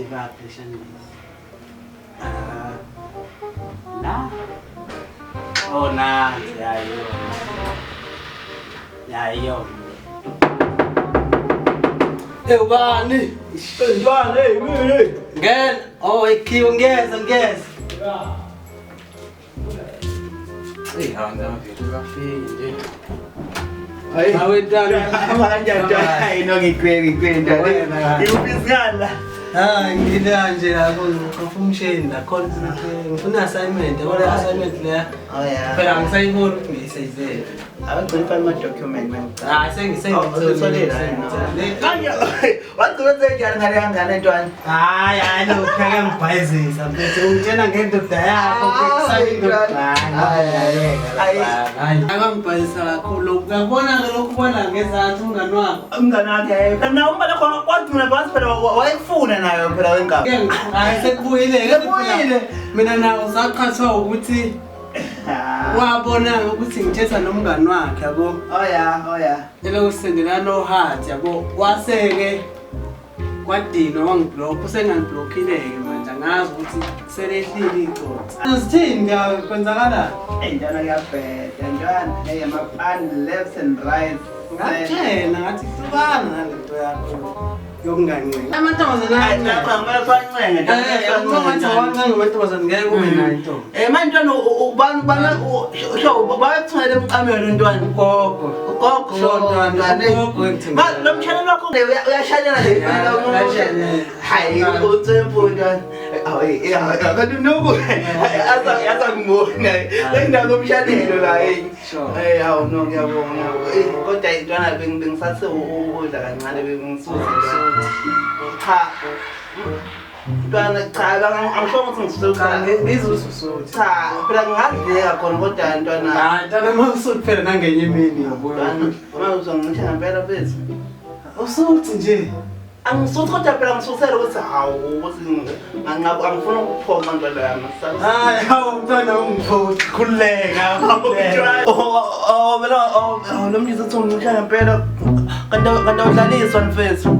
vibration na oh na yayo ubani njani mimi ngene ikhiwo ngeza hanga mfethu kafiki nje awetana amanje hayi no ngikwenda ngiyubizana ngila nje lapho ngifumsheni la concentrate ngifuna assignment yabona assignment le phela ngisayibona ukuthi ngiyisayizele abagcina ama document man sengisolele kanya wathi njani ngale ngane ntwana hayi lo pheke ngibhayizisa mfethu ungitshena ngendoda yakho ngikusayindoda hayi akangibhayisa kakhulu uyabona ke lokhu ubona ngezansi umngani wakhe na umbala khona kwathi mina basi phela wayefuna nayo phela wengaba hayi sekubuyile mina nawo saqhathwa ukuthi wabona ukuthi ngithetha nomngani wakhe yabo eloko sendela no heart yabo waseke kwadino wangiblock usengangiblockile-ke manje angazi ukuthi selehlile icotha sithini kwenzakala njalo kuyabheda njalo ama-fun left and right ngatshena ngathi hlukana nalento yakho yokungancenga amantombazane amantombazane ngeke kube nayo into manje ntwana bayakuthungela emcamelo ntwana ugogo lo mshanelo wakho uyashalela hayi utsempo ntwana kanti noku azangibona lendawo lomshanelo la hawu no ngiyabonga kodwa ntwana bengisase ukudla kancane bengisuza cha ntwana cha angisho ukuthi ngisuza ngizususuthi cha phela ngingadleka khona kodwa ntwana hayi ntwana mawusuthi phela nangenye imini yabona uma uzongisha ngempela bethu usuthi nje angisuthi kodwa phela ngisusela ukuthi hawu ukuthi angifuna ukuphoma ntwana yami hayi hawu mntwana ungiphothi khuleka lo mntu uthi ngisha ngempela kanti udlaliswa mfethu